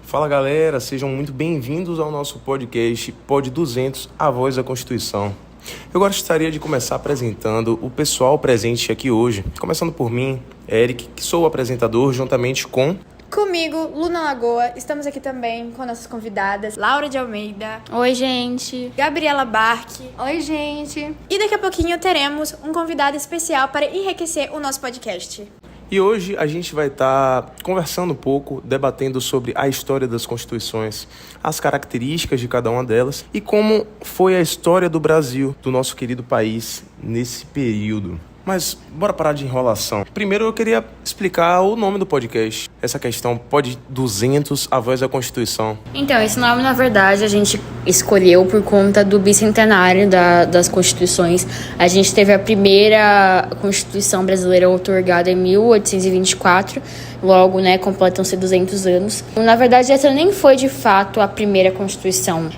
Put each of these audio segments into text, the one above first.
Fala galera, sejam muito bem-vindos ao nosso podcast Pod 200, A Voz da Constituição. Eu gostaria de começar apresentando o pessoal presente aqui hoje, começando por mim, Eric, que sou o apresentador, juntamente com... Comigo, Luna Lagoa, estamos aqui também com nossas convidadas, Laura de Almeida. Oi, gente. Gabriela Barque. Oi, gente. E daqui a pouquinho teremos um convidado especial para enriquecer o nosso podcast. E hoje a gente vai estar conversando um pouco, debatendo sobre a história das constituições, as características de cada uma delas e como foi a história do Brasil, do nosso querido país, nesse período. Mas bora parar de enrolação. Primeiro eu queria explicar o nome do podcast. Essa questão, Pod 200, A Voz da Constituição. Então, esse nome, na verdade, a gente escolheu por conta do bicentenário das Constituições. A gente teve a primeira Constituição brasileira outorgada em 1824. Logo, completam-se 200 anos. Na verdade, essa nem foi, de fato, a primeira Constituição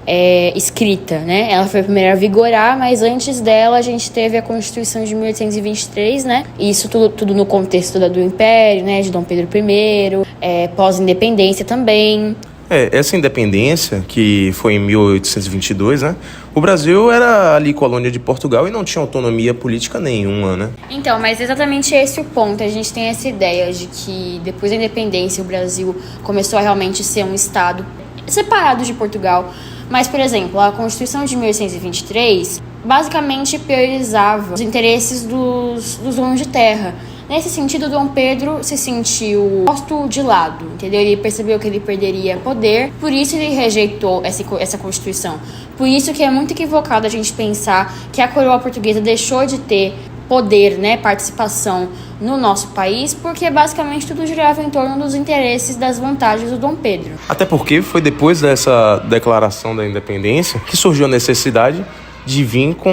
escrita, né? Ela foi a primeira a vigorar, mas antes dela a gente teve a Constituição de 1823, né? Isso tudo no contexto do Império, né? De Dom Pedro I, pós-independência também. Essa independência, que foi em 1822, né? O Brasil era ali colônia de Portugal e não tinha autonomia política nenhuma, né? Então, mas exatamente esse é o ponto. A gente tem essa ideia de que depois da independência o Brasil começou a realmente ser um estado separado de Portugal. Mas, por exemplo, a Constituição de 1823 basicamente priorizava os interesses dos donos de terra. Nesse sentido, Dom Pedro se sentiu posto de lado, entendeu? Ele percebeu que ele perderia poder, por isso ele rejeitou essa Constituição. Por isso que é muito equivocado a gente pensar que a coroa portuguesa deixou de ter poder, participação no nosso país, porque basicamente tudo girava em torno dos interesses, das vontades do Dom Pedro. Até porque foi depois dessa declaração da independência que surgiu a necessidade de vir com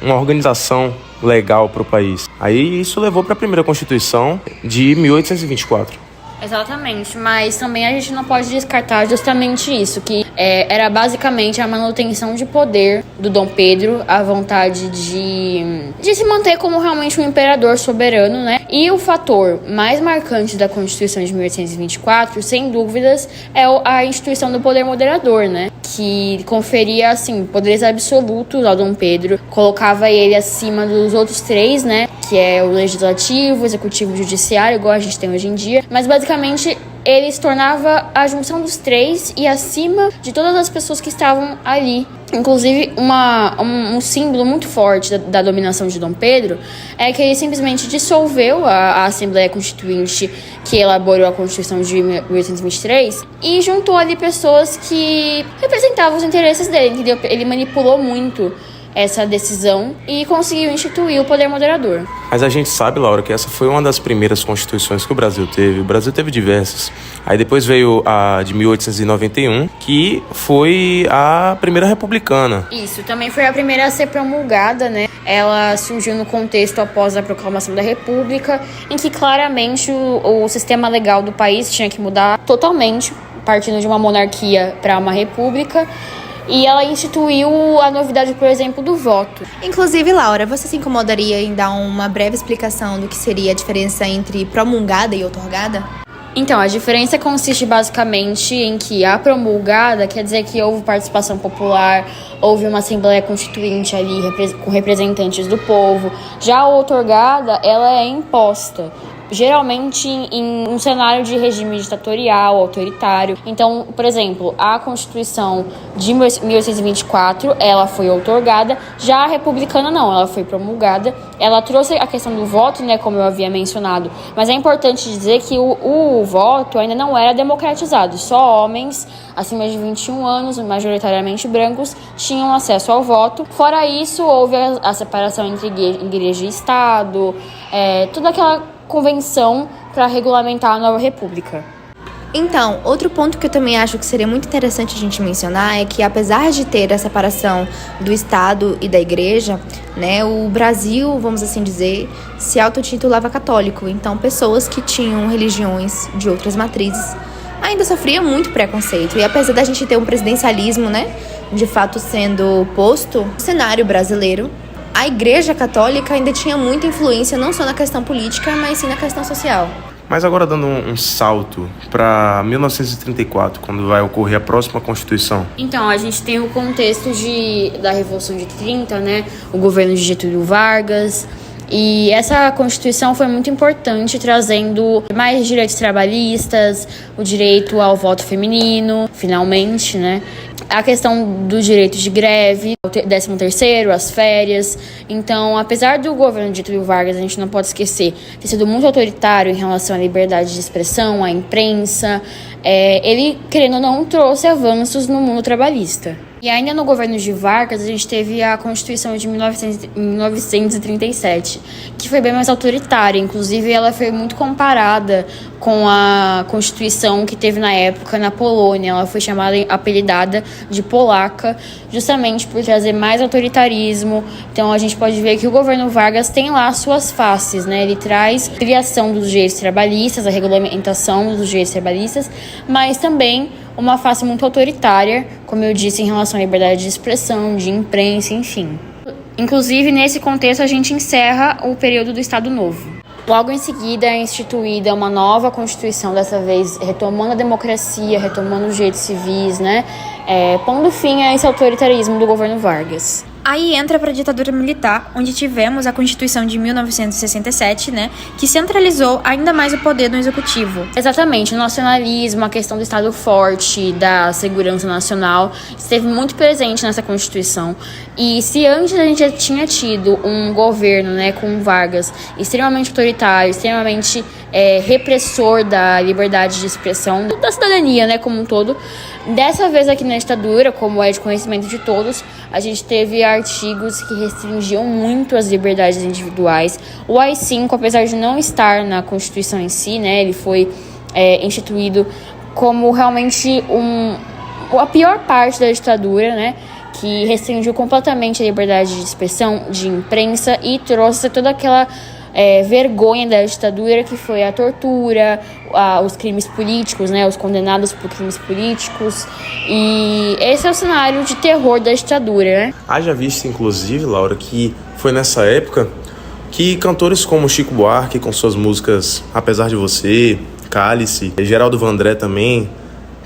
uma organização legal para o país. Aí isso levou para a primeira Constituição de 1824. Exatamente, mas também a gente não pode descartar justamente isso, que era basicamente a manutenção de poder do Dom Pedro, a vontade de se manter como realmente um imperador soberano, né? E o fator mais marcante da Constituição de 1824, sem dúvidas, é a instituição do poder moderador, né? Que conferia, poderes absolutos ao Dom Pedro, colocava ele acima dos outros três, né? Que é o legislativo, o executivo e o judiciário, igual a gente tem hoje em dia. Mas, basicamente, ele se tornava a junção dos três e acima de todas as pessoas que estavam ali. Inclusive, um símbolo muito forte da dominação de Dom Pedro é que ele simplesmente dissolveu a Assembleia Constituinte que elaborou a Constituição de 1823 e juntou ali pessoas que representavam os interesses dele, entendeu? Ele manipulou muito essa decisão e conseguiu instituir o poder moderador. Mas a gente sabe, Laura, que essa foi uma das primeiras constituições que o Brasil teve. O Brasil teve diversas. Aí depois veio a de 1891, que foi a primeira republicana. Isso, também foi a primeira a ser promulgada, né? Ela surgiu no contexto após a proclamação da República, em que claramente o sistema legal do país tinha que mudar totalmente, partindo de uma monarquia para uma república. E ela instituiu a novidade, por exemplo, do voto. Inclusive, Laura, você se incomodaria em dar uma breve explicação do que seria a diferença entre promulgada e outorgada? Então, a diferença consiste basicamente em que a promulgada quer dizer que houve participação popular, houve uma Assembleia Constituinte ali com representantes do povo. Já a outorgada, ela é imposta, geralmente em um cenário de regime ditatorial, autoritário. Então, por exemplo, a Constituição de 1824, ela foi outorgada, já a republicana não, ela foi promulgada. Ela trouxe a questão do voto, como eu havia mencionado, mas é importante dizer que o voto ainda não era democratizado, só homens acima de 21 anos, majoritariamente brancos, tinham acesso ao voto. Fora isso, houve a separação entre igreja e Estado, toda aquela convenção para regulamentar a nova república. Então, outro ponto que eu também acho que seria muito interessante a gente mencionar é que, apesar de ter a separação do Estado e da Igreja, o Brasil, vamos assim dizer, se autotitulava católico. Então, pessoas que tinham religiões de outras matrizes ainda sofriam muito preconceito. E apesar da gente ter um presidencialismo, de fato sendo posto no cenário brasileiro, a Igreja Católica ainda tinha muita influência não só na questão política, mas sim na questão social. Mas agora dando um salto para 1934, quando vai ocorrer a próxima Constituição. Então, a gente tem o contexto da Revolução de 30, né? O governo de Getúlio Vargas. E essa Constituição foi muito importante, trazendo mais direitos trabalhistas, o direito ao voto feminino, finalmente, né? A questão do direito de greve, o 13º, as férias. Então, apesar do governo de Getúlio Vargas, a gente não pode esquecer, ter sido muito autoritário em relação à liberdade de expressão, à imprensa, ele, querendo ou não, trouxe avanços no mundo trabalhista. E ainda no governo de Vargas, a gente teve a Constituição de 1937, que foi bem mais autoritária. Inclusive, ela foi muito comparada com a Constituição que teve na época na Polônia. Ela foi apelidada de polaca, justamente por trazer mais autoritarismo. Então, a gente pode ver que o governo Vargas tem lá suas faces, né? Ele traz a criação dos direitos trabalhistas, a regulamentação dos direitos trabalhistas, mas também uma face muito autoritária, como eu disse, em relação à liberdade de expressão, de imprensa, enfim. Inclusive, nesse contexto, a gente encerra o período do Estado Novo. Logo em seguida é instituída uma nova Constituição, dessa vez retomando a democracia, retomando os direitos civis, né? Pondo fim a esse autoritarismo do governo Vargas. Aí entra para a ditadura militar, onde tivemos a Constituição de 1967, né, que centralizou ainda mais o poder do executivo. Exatamente, o nacionalismo, a questão do Estado forte, da segurança nacional, esteve muito presente nessa Constituição. E se antes a gente já tinha tido um governo, né, com Vargas, extremamente autoritário, extremamente repressor da liberdade de expressão, da cidadania, né, como um todo, dessa vez aqui na ditadura, como é de conhecimento de todos, a gente teve artigos que restringiam muito as liberdades individuais. O AI-5, apesar de não estar na Constituição em si, né, ele foi instituído como realmente a pior parte da ditadura, né, que restringiu completamente a liberdade de expressão, de imprensa e trouxe toda aquela vergonha da ditadura, que foi a tortura, os crimes políticos, né, os condenados por crimes políticos. E esse é o cenário de terror da ditadura, né? Haja vista, inclusive, Laura, que foi nessa época que cantores como Chico Buarque, com suas músicas Apesar de Você, Cálice, Geraldo Vandré também,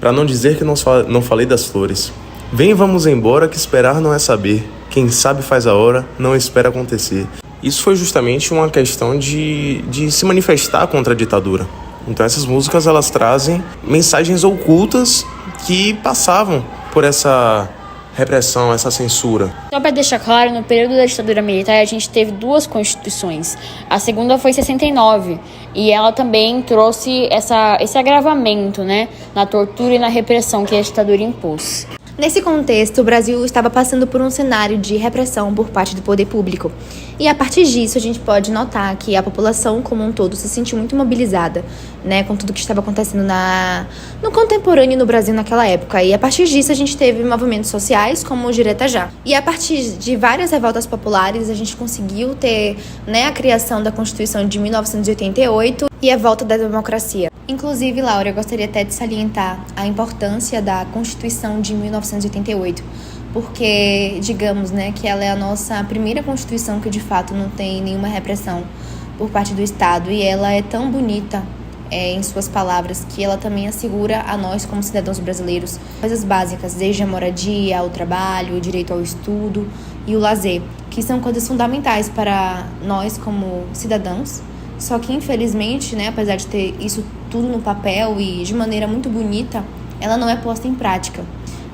para não dizer que não falei das flores. Vem, vamos embora, que esperar não é saber. Quem sabe faz a hora, não espera acontecer. Isso foi justamente uma questão de se manifestar contra a ditadura. Então essas músicas, elas trazem mensagens ocultas que passavam por essa repressão, essa censura. Só para deixar claro, no período da ditadura militar a gente teve duas constituições. A segunda foi em 69 e ela também trouxe esse agravamento, né, na tortura e na repressão que a ditadura impôs. Nesse contexto, o Brasil estava passando por um cenário de repressão por parte do poder público. E a partir disso, a gente pode notar que a população como um todo se sentiu muito mobilizada, né, com tudo que estava acontecendo no contemporâneo no Brasil naquela época. E a partir disso, a gente teve movimentos sociais como o Direta Já. E a partir de várias revoltas populares, a gente conseguiu ter, né, a criação da Constituição de 1988 e a volta da democracia. Inclusive, Laura, eu gostaria até de salientar a importância da Constituição de 1988, porque, digamos, né, que ela é a nossa primeira Constituição que, de fato, não tem nenhuma repressão por parte do Estado, e ela é tão bonita em suas palavras que ela também assegura a nós, como cidadãos brasileiros, coisas básicas, desde a moradia, o trabalho, o direito ao estudo e o lazer, que são coisas fundamentais para nós como cidadãos. Só que, infelizmente, né, apesar de ter isso tudo no papel e de maneira muito bonita, ela não é posta em prática.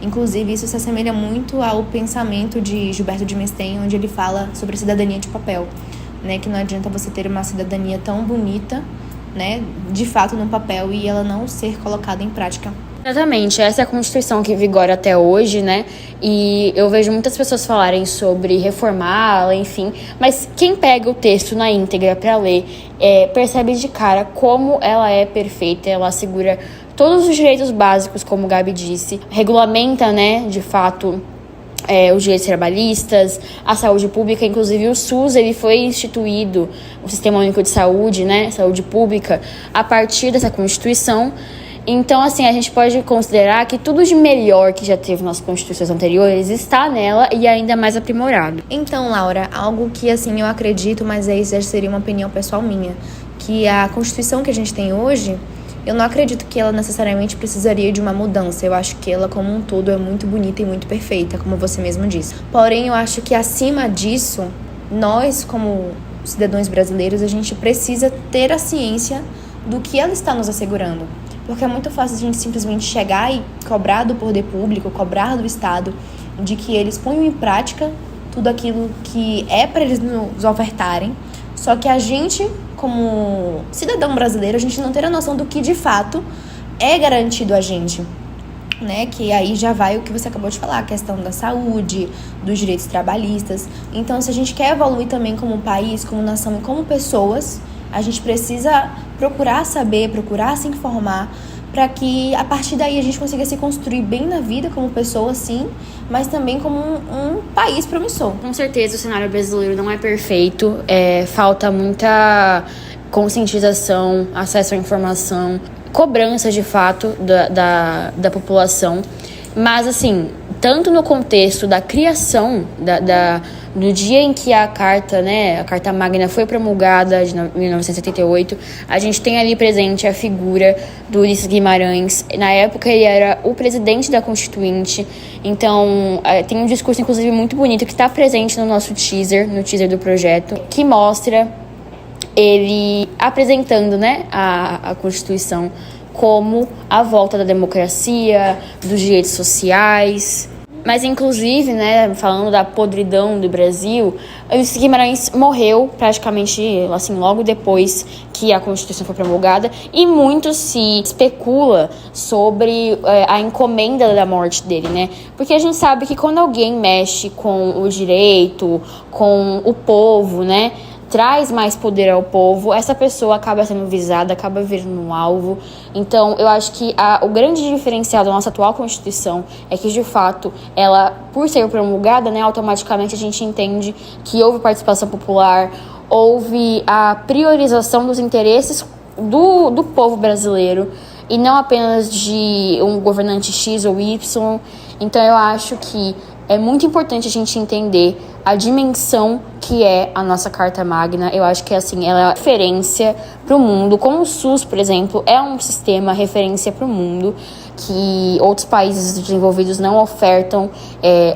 Inclusive, isso se assemelha muito ao pensamento de Gilberto de Mesthen, onde ele fala sobre a cidadania de papel, né, que não adianta você ter uma cidadania tão bonita, né, de fato no papel, e ela não ser colocada em prática. Exatamente, essa é a Constituição que vigora até hoje, né? E eu vejo muitas pessoas falarem sobre reformá-la, enfim, mas quem pega o texto na íntegra para ler percebe de cara como ela é perfeita. Ela assegura todos os direitos básicos, como o Gabi disse, regulamenta, né, de fato, os direitos trabalhistas, a saúde pública. Inclusive o SUS, ele foi instituído, o Sistema Único de Saúde, né, saúde pública, a partir dessa Constituição. Então, assim, a gente pode considerar que tudo de melhor que já teve nas constituições anteriores está nela e ainda mais aprimorado. Então, Laura, algo que, assim, eu acredito, mas isso já seria uma opinião pessoal minha, que a Constituição que a gente tem hoje, eu não acredito que ela necessariamente precisaria de uma mudança. Eu acho que ela, como um todo, é muito bonita e muito perfeita, como você mesmo disse. Porém, eu acho que, acima disso, nós, como cidadãos brasileiros, a gente precisa ter a ciência do que ela está nos assegurando. Porque é muito fácil a gente simplesmente chegar e cobrar do poder público, cobrar do Estado, de que eles ponham em prática tudo aquilo que é para eles nos ofertarem. Só que a gente, como cidadão brasileiro, a gente não ter a noção do que de fato é garantido a gente, né? Que aí já vai o que você acabou de falar, a questão da saúde, dos direitos trabalhistas. Então, se a gente quer evoluir também como país, como nação e como pessoas, a gente precisa procurar saber, procurar se informar, para que a partir daí a gente consiga se construir bem na vida como pessoa, sim, mas também como um país promissor. Com certeza o cenário brasileiro não é perfeito, falta muita conscientização, acesso à informação, cobrança de fato da população, mas assim, tanto no contexto da criação do dia em que a Carta Magna foi promulgada, de 1978, a gente tem ali presente a figura do Ulisses Guimarães. Na época ele era o presidente da Constituinte, então tem um discurso inclusive muito bonito que está presente no nosso teaser, no teaser do projeto, que mostra ele apresentando, né, a Constituição como a volta da democracia, dos direitos sociais. Mas, inclusive, né, falando da podridão do Brasil, Ulisses Guimarães morreu praticamente, assim, logo depois que a Constituição foi promulgada, e muito se especula sobre a encomenda da morte dele, né? Porque a gente sabe que quando alguém mexe com o direito, com o povo, né, traz mais poder ao povo, essa pessoa acaba sendo visada, acaba virando um alvo. Então, eu acho que o grande diferencial da nossa atual Constituição é que, de fato, ela, por ser promulgada, né, automaticamente a gente entende que houve participação popular, houve a priorização dos interesses do povo brasileiro e não apenas de um governante X ou Y. Então, eu acho que é muito importante a gente entender a dimensão que é a nossa Carta Magna. Eu acho que assim, ela é referência para o mundo, como o SUS, por exemplo, é um sistema referência para o mundo, que outros países desenvolvidos não ofertam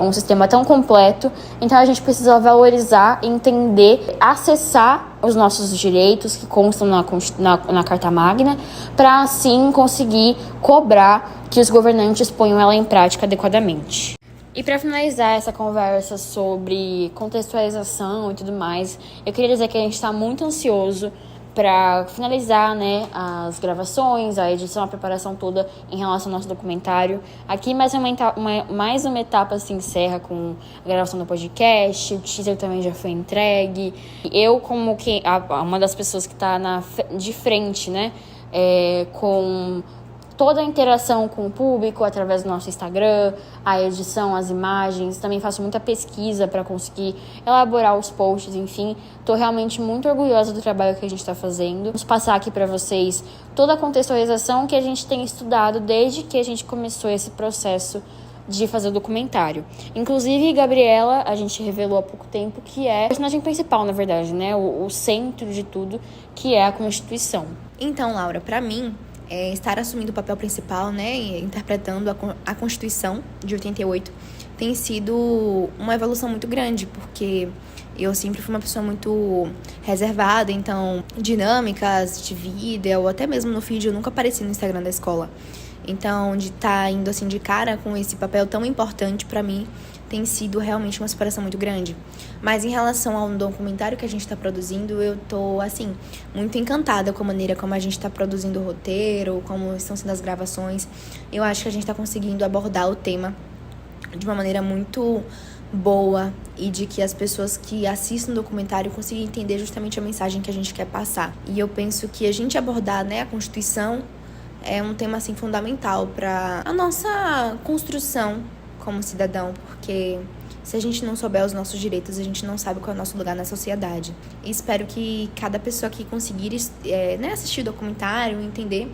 um sistema tão completo. Então a gente precisa valorizar, entender, acessar os nossos direitos que constam na Carta Magna, para assim conseguir cobrar que os governantes ponham ela em prática adequadamente. E para finalizar essa conversa sobre contextualização e tudo mais, eu queria dizer que a gente está muito ansioso para finalizar, né, as gravações, a edição, a preparação toda em relação ao nosso documentário. Aqui mais uma etapa se encerra com a gravação do podcast, o teaser também já foi entregue. Eu, como uma das pessoas que está de frente, né, com toda a interação com o público através do nosso Instagram, a edição, as imagens, também faço muita pesquisa para conseguir elaborar os posts, enfim. Estou realmente muito orgulhosa do trabalho que a gente está fazendo. Vamos passar aqui para vocês toda a contextualização que a gente tem estudado desde que a gente começou esse processo de fazer o documentário. Inclusive, Gabriela, a gente revelou há pouco tempo que é a personagem principal, na verdade, né? O centro de tudo, que é a Constituição. Então, Laura, para mim, estar assumindo o papel principal, né, interpretando a Constituição de 88, tem sido uma evolução muito grande, porque eu sempre fui uma pessoa muito reservada, então dinâmicas de vida, ou até mesmo no feed, eu nunca apareci no Instagram da escola. Então, de estar indo assim de cara com esse papel tão importante para mim, tem sido realmente uma superação muito grande. Mas em relação ao documentário que a gente está produzindo, eu tô, assim, muito encantada com a maneira como a gente está produzindo o roteiro, como estão sendo as gravações. Eu acho que a gente está conseguindo abordar o tema de uma maneira muito boa e de que as pessoas que assistem o documentário consigam entender justamente a mensagem que a gente quer passar. E eu penso que a gente abordar, né, a Constituição é um tema, assim, fundamental para a nossa construção como cidadão, porque se a gente não souber os nossos direitos, a gente não sabe qual é o nosso lugar na sociedade. E espero que cada pessoa que conseguir assistir o documentário, entender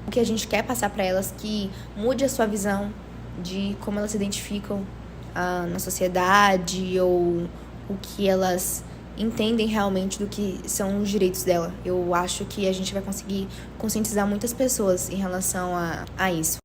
o que a gente quer passar para elas, que mude a sua visão de como elas se identificam na sociedade, ou o que elas entendem realmente do que são os direitos dela. Eu acho que a gente vai conseguir conscientizar muitas pessoas em relação a isso.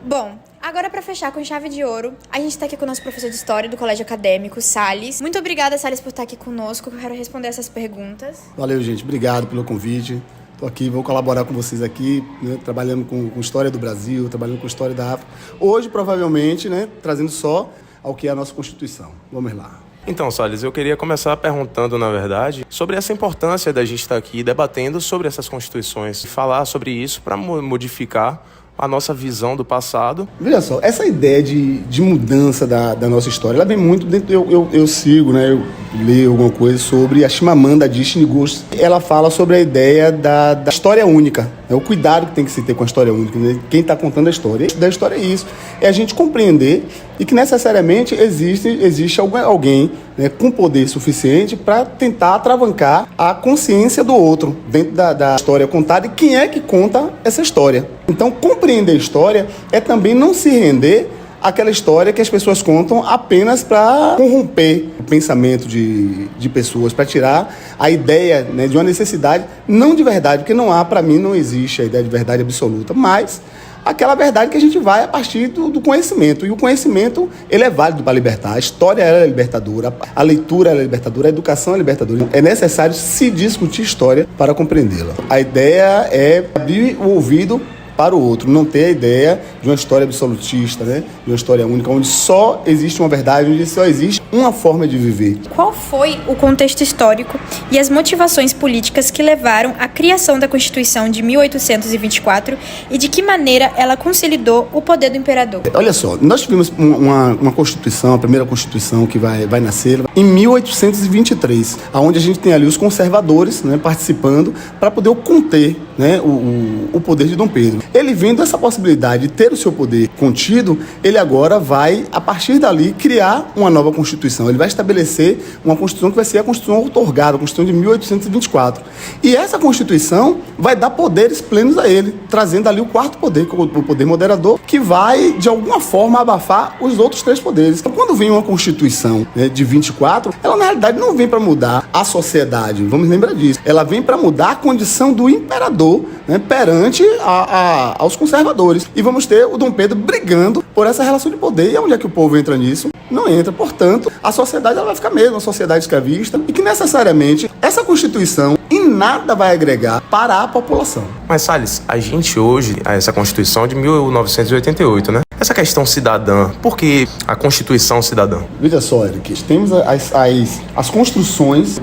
Bom, agora para fechar com chave de ouro, a gente tá aqui com o nosso professor de História do Colégio Acadêmico, Salles. Muito obrigada, Salles, por estar aqui conosco, que eu quero responder essas perguntas. Valeu, gente. Obrigado pelo convite. Estou aqui, vou colaborar com vocês aqui, né, trabalhando com história do Brasil, trabalhando com história da África. Hoje, provavelmente, né, trazendo só ao que é a nossa Constituição. Vamos lá. Então, Salles, eu queria começar perguntando, na verdade, sobre essa importância da gente estar aqui debatendo sobre essas constituições e falar sobre isso para modificar a nossa visão do passado. Veja só, essa ideia de mudança da nossa história, ela vem muito dentro... Eu sigo, né, eu leio alguma coisa sobre a Chimamanda Adichie Ngozi. Ela fala sobre a ideia da história única, né, o cuidado que tem que se ter com a história única, né, quem está contando a história. Da história é isso, é a gente compreender e que necessariamente existe alguém, né, com poder suficiente para tentar atravancar a consciência do outro dentro da história contada e quem é que conta essa história. Então, compreender a história é também não se render àquela história que as pessoas contam apenas para corromper o pensamento de pessoas, para tirar a ideia, né, de uma necessidade, não de verdade, porque não há, para mim, não existe a ideia de verdade absoluta, mas aquela verdade que a gente vai a partir do conhecimento. E o conhecimento, ele é válido para libertar. A história é libertadora, a leitura é libertadora, a educação é libertadora. É necessário se discutir história para compreendê-la. A ideia é abrir o ouvido para o outro, não ter a ideia de uma história absolutista, né? De uma história única, onde só existe uma verdade, onde só existe uma forma de viver. Qual foi o contexto histórico e as motivações políticas que levaram à criação da Constituição de 1824 e de que maneira ela consolidou o poder do imperador? Olha só, nós tivemos uma Constituição, a primeira Constituição que vai nascer em 1823, onde a gente tem ali os conservadores, né, participando para poder conter, né, o poder de Dom Pedro. Ele, vendo essa possibilidade de ter o seu poder contido, ele agora vai, a partir dali, criar uma nova Constituição. Ele vai estabelecer uma Constituição que vai ser a Constituição outorgada, a Constituição de 1824. E essa Constituição vai dar poderes plenos a ele, trazendo ali o quarto poder, que é o poder moderador, que vai, de alguma forma, abafar os outros três poderes. Então, quando vem uma Constituição, né, de 24, ela, na realidade, não vem para mudar a sociedade, vamos lembrar disso. Ela vem para mudar a condição do imperador, né, perante aos conservadores. E vamos ter o Dom Pedro brigando por essa relação de poder. E onde é que o povo entra nisso? Não entra. Portanto, a sociedade ela vai ficar mesmo uma sociedade escravista e que necessariamente essa Constituição em nada vai agregar para a população. Mas, Salles, a gente hoje, essa Constituição é de 1988, né? Essa questão cidadã, por que a Constituição cidadã? Veja só, Eric, temos as construções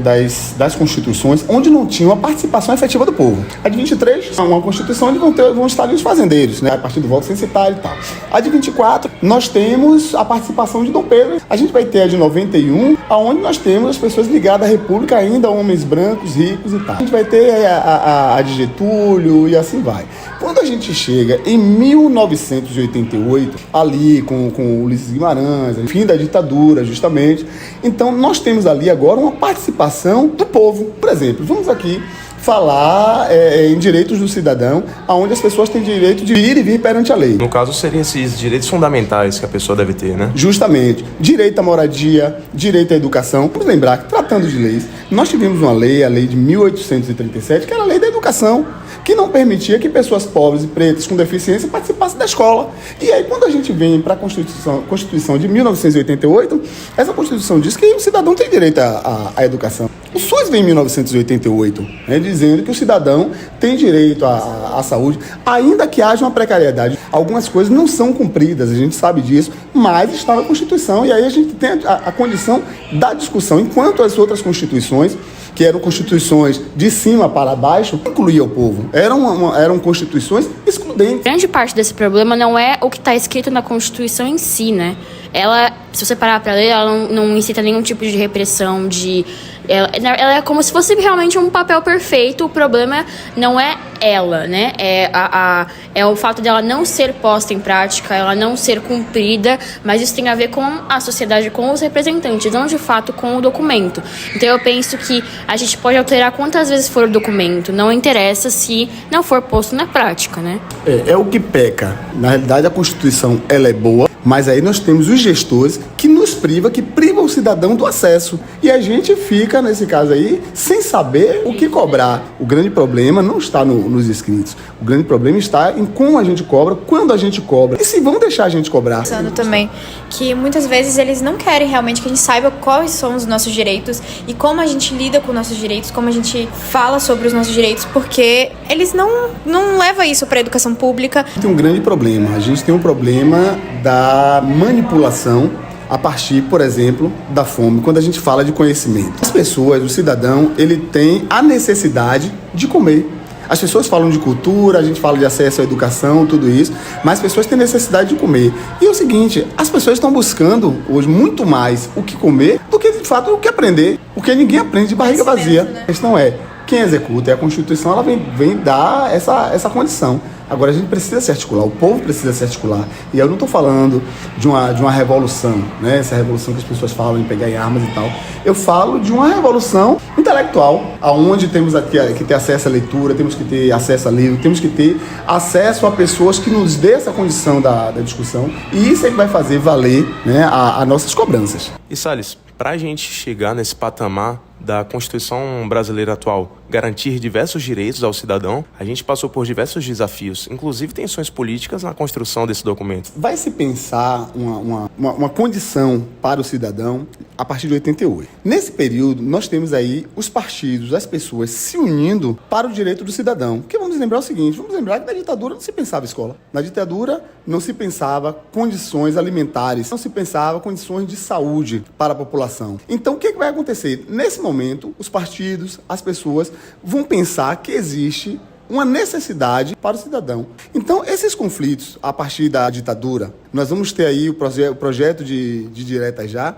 das Constituições onde não tinha uma participação efetiva do povo. A de 23 é uma Constituição onde vão estar ali os fazendeiros, né? A partir do voto censitário e tal. A de 24, nós temos a participação de Dom Pedro. A gente vai ter a de 91, onde nós temos as pessoas ligadas à República ainda, homens brancos, ricos e tal. A gente vai ter a de Getúlio e assim vai. Quando a gente chega em 1988, ali com Ulisses Guimarães, fim da ditadura, justamente, então nós temos ali agora uma participação do povo. Por exemplo, vamos aqui falar em direitos do cidadão, onde as pessoas têm direito de ir e vir perante a lei. No caso, seriam esses direitos fundamentais que a pessoa deve ter, né? Justamente. Direito à moradia, direito à educação. Vamos lembrar que, tratando de leis, nós tivemos uma lei, a lei de 1837, que era a lei da educação, que não permitia que pessoas pobres e pretas com deficiência participassem da escola. E aí, quando a gente vem para a Constituição de 1988, essa Constituição diz que o cidadão tem direito à educação. O SUS vem em 1988, né, dizendo que o cidadão tem direito à saúde, ainda que haja uma precariedade. Algumas coisas não são cumpridas, a gente sabe disso, mas está na Constituição, e aí a gente tem a condição da discussão, enquanto as outras constituições, que eram constituições de cima para baixo, incluía o povo. Eram constituições excludentes. Grande parte desse problema não é o que está escrito na Constituição em si, né? Ela, se você parar para ler, ela não incita nenhum tipo de repressão, ela é como se fosse realmente um papel perfeito. O problema não é ela, né? É o fato dela não ser posta em prática, ela não ser cumprida, mas isso tem a ver com a sociedade, com os representantes, não de fato com o documento. Então eu penso que a gente pode alterar quantas vezes for o documento, não interessa se não for posto na prática, né? É o que peca. Na realidade, a Constituição ela é boa, mas aí nós temos os gestores que nos priva, que priva o cidadão do acesso. E a gente fica, nesse caso aí, sem saber o que cobrar. O grande problema não está nos escritos. O grande problema está em como a gente cobra, quando a gente cobra. E se vão deixar a gente cobrar. Pensando também que muitas vezes eles não querem realmente que a gente saiba quais são os nossos direitos e como a gente lida com nossos direitos, como a gente fala sobre os nossos direitos, porque eles não levam isso para a educação pública. Tem um grande problema. A gente tem um problema da manipulação a partir, por exemplo, da fome, quando a gente fala de conhecimento. As pessoas, o cidadão, ele tem a necessidade de comer. As pessoas falam de cultura, a gente fala de acesso à educação, tudo isso, mas as pessoas têm necessidade de comer. E é o seguinte, as pessoas estão buscando hoje muito mais o que comer do que, de fato, o que aprender. Porque ninguém aprende de barriga vazia. Né? A questão é, quem executa, e a Constituição, ela vem dar essa condição. Agora a gente precisa se articular, o povo precisa se articular. E eu não estou falando de uma revolução, né? Essa revolução que as pessoas falam em pegar em armas e tal. Eu falo de uma revolução intelectual, onde temos que ter acesso à leitura, temos que ter acesso a livro, temos que ter acesso a pessoas que nos dê essa condição da discussão. E isso é que vai fazer valer, né, as nossas cobranças. E Salles, para a gente chegar nesse patamar da Constituição brasileira atual garantir diversos direitos ao cidadão, a gente passou por diversos desafios, inclusive tensões políticas na construção desse documento. Vai se pensar uma condição para o cidadão a partir de 88. Nesse período, nós temos aí os partidos, as pessoas se unindo para o direito do cidadão. Porque vamos lembrar o seguinte, vamos lembrar que na ditadura não se pensava escola. Na ditadura não se pensava condições alimentares, não se pensava condições de saúde para a população. Então, o que vai acontecer? Nesse momento, os partidos, as pessoas vão pensar que existe uma necessidade para o cidadão. Então, esses conflitos, a partir da ditadura, nós vamos ter aí o projeto de diretas já,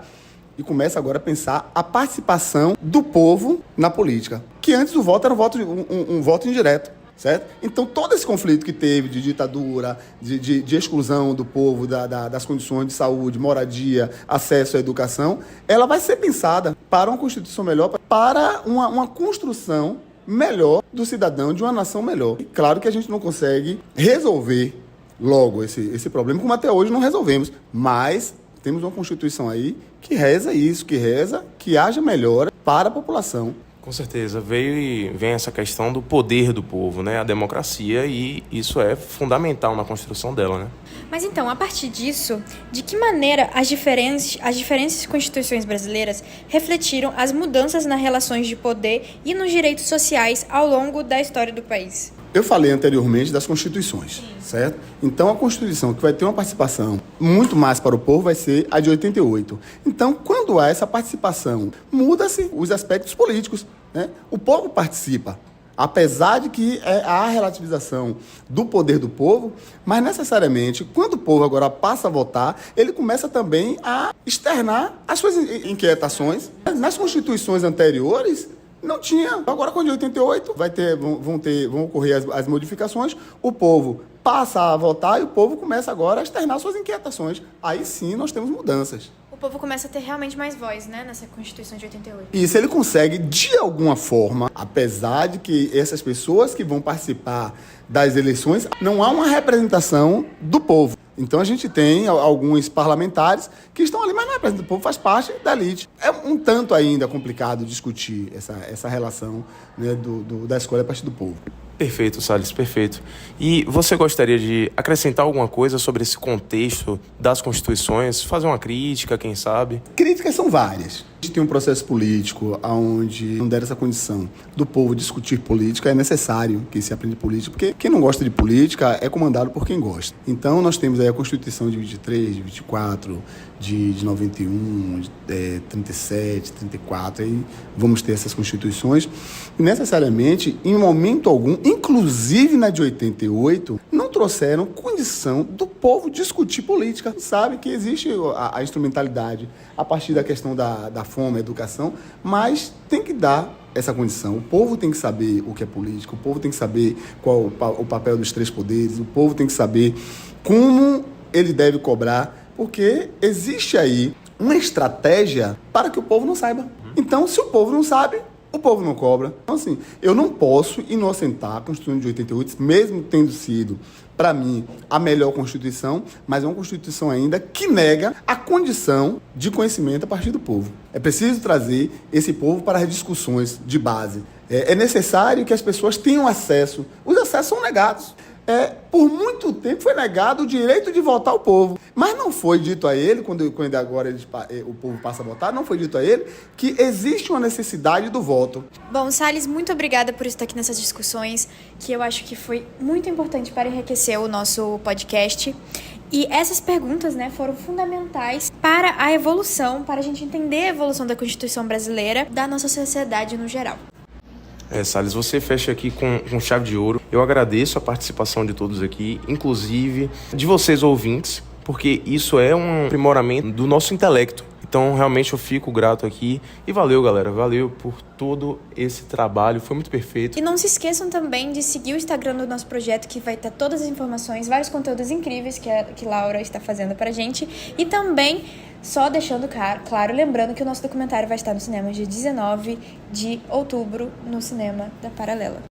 e começa agora a pensar a participação do povo na política. Que antes o voto era um voto indireto, certo? Então, todo esse conflito que teve de ditadura, de exclusão do povo, das condições de saúde, moradia, acesso à educação, ela vai ser pensada para uma Constituição melhor, para uma construção melhor do cidadão, de uma nação melhor. E claro que a gente não consegue resolver logo esse problema, como até hoje não resolvemos, mas temos uma Constituição aí que reza isso, que haja melhora para a população. Com certeza, vem essa questão do poder do povo, né? A democracia, e isso é fundamental na construção dela, né? Mas então, a partir disso, de que maneira as diferentes constituições brasileiras refletiram as mudanças nas relações de poder e nos direitos sociais ao longo da história do país? Eu falei anteriormente das constituições, certo? Então, a Constituição que vai ter uma participação muito mais para o povo vai ser a de 88. Então, quando há essa participação, muda-se os aspectos políticos, né? O povo participa, apesar de que há a relativização do poder do povo, mas necessariamente, quando o povo agora passa a votar, ele começa também a externar as suas inquietações. Nas constituições anteriores, não tinha. Agora, com a de 88, vão ocorrer as modificações, o povo passa a votar e o povo começa agora a externar suas inquietações. Aí sim nós temos mudanças. O povo começa a ter realmente mais voz, né, nessa Constituição de 88. Isso, ele consegue, de alguma forma, apesar de que essas pessoas que vão participar das eleições, não há uma representação do povo. Então a gente tem alguns parlamentares que estão ali, mas não representam o povo, faz parte da elite. É um tanto ainda complicado discutir essa relação, né, da escolha a partir do povo. Perfeito, Salles, perfeito. E você gostaria de acrescentar alguma coisa sobre esse contexto das constituições? Fazer uma crítica, quem sabe? Críticas são várias. A gente tem um processo político onde não der essa condição do povo discutir política, é necessário que se aprenda política, porque quem não gosta de política é comandado por quem gosta. Então nós temos aí a Constituição de 23, de 24, de 91, de 37, 34, aí vamos ter essas constituições. E necessariamente, em momento algum, inclusive na de 88, não trouxeram condição do povo discutir política. Sabe que existe a instrumentalidade a partir da questão da fome, educação, mas tem que dar essa condição. O povo tem que saber o que é política, o povo tem que saber qual o papel dos três poderes, o povo tem que saber como ele deve cobrar, porque existe aí uma estratégia para que o povo não saiba. Então, se o povo não sabe, o povo não cobra. Então, assim, eu não posso inocentar a Constituição de 88, mesmo tendo sido para mim, a melhor Constituição, mas é uma Constituição ainda que nega a condição de conhecimento a partir do povo. É preciso trazer esse povo para as discussões de base. É necessário que as pessoas tenham acesso. Os acessos são negados. Por muito tempo foi negado o direito de votar ao povo. Mas não foi dito a ele, quando agora o povo passa a votar, não foi dito a ele que existe uma necessidade do voto. Bom, Salles, muito obrigada por estar aqui nessas discussões, que eu acho que foi muito importante para enriquecer o nosso podcast. E essas perguntas, né, foram fundamentais para a evolução, para a gente entender a evolução da Constituição brasileira, da nossa sociedade no geral. Salles, você fecha aqui com chave de ouro. Eu agradeço a participação de todos aqui, inclusive de vocês ouvintes, porque isso é um aprimoramento do nosso intelecto. Então, realmente, eu fico grato aqui. E valeu, galera. Valeu por todo esse trabalho. Foi muito perfeito. E não se esqueçam também de seguir o Instagram do nosso projeto, que vai ter todas as informações, vários conteúdos incríveis que Laura está fazendo pra gente. E também, só deixando claro, lembrando que o nosso documentário vai estar no cinema dia 19 de outubro, no cinema da Paralela.